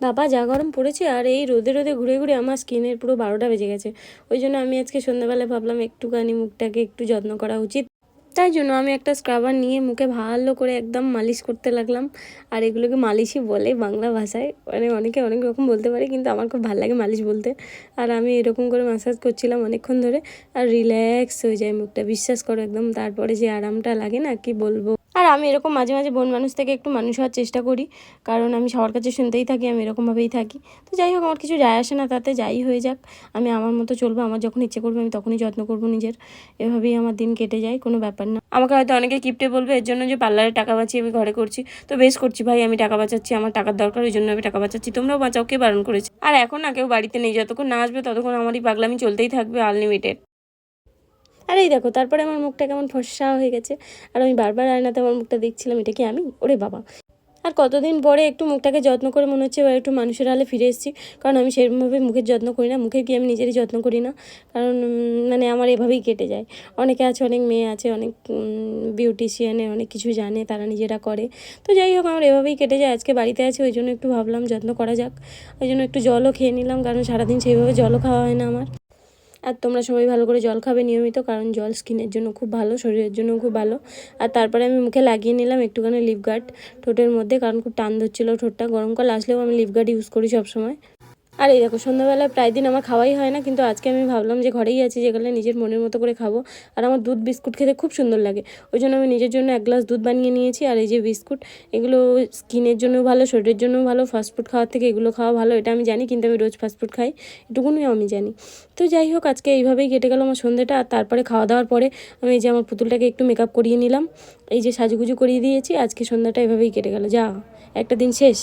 বাবা যা গরম পড়েছে, আর এই রোদে রোদে ঘুরে ঘুরে আমার স্কিনের পুরো 12টা বেজে গেছে। ওই জন্য আমি আজকে সন্ধ্যাবেলায় ভাবলাম একটুখানি মুখটাকে একটু যত্ন করা উচিত। তাই জন্য আমি একটা স্ক্রাবার নিয়ে মুখে ভালো করে একদম মালিশ করতে লাগলাম। আর এগুলোকে মালিশই বলে বাংলা ভাষায়, মানে অনেকে অনেক রকম বলতে পারে, কিন্তু আমার খুব ভালো লাগে মালিশ বলতে। আর আমি এরকম করে ম্যাসাজ করছিলাম অনেকক্ষণ ধরে, আর রিল্যাক্স হয়ে যায় মুখটা, বিশ্বাস করো একদম। তারপরে যে আরামটা লাগে না, কি বলবো। আর আমি এরকম মাঝে মাঝে বন মানুষ থেকে একটু মানুষ হওয়ার চেষ্টা করি, কারণ আমি সবার কাছে শুনতেই থাকি আমি এরকমভাবেই থাকি। তো যাই হোক, আমার কিছু যায় আসে না তাতে, যাই হয়ে যাক। আমি আমার মতো চলবো, আমার যখন ইচ্ছে করবো আমি তখনই যত্ন করবো নিজের। এভাবেই আমার দিন কেটে যায়, কোনো ব্যাপার না। আমাকে হয়তো অনেকে কিপটে বলবে এর জন্য যে পার্লারে টাকা বাঁচিয়ে আমি ঘরে করছি, তো বেশ করছি ভাই, আমি টাকা বাঁচাচ্ছি, আমার টাকার দরকার, ওই জন্য আমি টাকা বাঁচাচ্ছি। তোমরাও বাঁচাও, কে বারণ করেছে? আর এখন না কেউ বাড়িতে নেই, যতক্ষণ না আসবে ততক্ষণ আমারই পাগলামি চলতেই থাকবে, আনলিমিটেড। আর এই দেখো, তারপরে আমার মুখটা কেমন ফর্সা হয়ে গেছে। আর আমি বারবার আয়নাতে আমার মুখটা দেখছিলাম, এটা কি আমি? ওরে বাবা! আর কতদিন পরে একটু মুখটাকে যত্ন করে মনে হচ্ছে এবার একটু মানুষের হালে ফিরে এসেছি। কারণ আমি সেরকমভাবে মুখের যত্ন করি না, মুখে কি আমি নিজেরই যত্ন করি না। কারণ মানে আমার এভাবেই কেটে যায়। অনেকে আছে, অনেক মেয়ে আছে, অনেক বিউটিশিয়ানে অনেক কিছু জানে, তারা নিজেরা করে। তো যাই হোক, আমার এভাবেই কেটে যায়। আজকে বাড়িতে আছি, ওই জন্য একটু ভাবলাম যত্ন করা যাক। ওই জন্য একটু জলও খেয়ে নিলাম, কারণ সারাদিন সেইভাবে জলও খাওয়া হয় না আমার। আর তোমরা সবাই ভালো করে জল খাবে নিয়মিত, কারণ জল স্কিনের জন্য খুব ভালো, শরীরের জন্য খুব ভালো। আর তারপরে আমি মুখে লাগিয়ে নিলাম একটুখানি লিপ গার্ড ঠোঁটের মধ্যে, কারণ খুব টান ধরছিল ঠোঁটটা। গরমকাল আসলেও আমি লিপ গার্ড ইউজ করি সবসময়। আর এই দেখো, সন্ধ্যাবেলায় প্রায় দিন আমার খাওয়াই হয় না, কিন্তু আজকে আমি ভাবলাম যে ঘরেই আছি, যেগুলো নিজের মনের মতো করে খাবো। আর আমার দুধ বিস্কুট খেতে খুব সুন্দর লাগে, ওই জন্য আমি নিজের জন্য 1 গ্লাস দুধ বানিয়ে নিয়েছি। আর এই যে বিস্কুট, এগুলো স্কিনের জন্যও ভালো, শরীরের জন্যও ভালো। ফাস্টফুড খাওয়ার থেকে এগুলো খাওয়া ভালো, এটা আমি জানি, কিন্তু আমি রোজ ফাস্টফুড খাই, এটুকুনি আমি জানি। তো যাই হোক, আজকে এইভাবেই কেটে গেল আমার সন্ধ্যেটা। আর তারপরে খাওয়া দাওয়ার পরে আমি এই যে আমার পুতুলটাকে একটু মেকআপ করিয়ে নিলাম, এই যে সাজুগুজু করিয়ে দিয়েছি। আজকে সন্ধ্যাটা এভাবেই কেটে গেল, যা একটা দিন শেষ।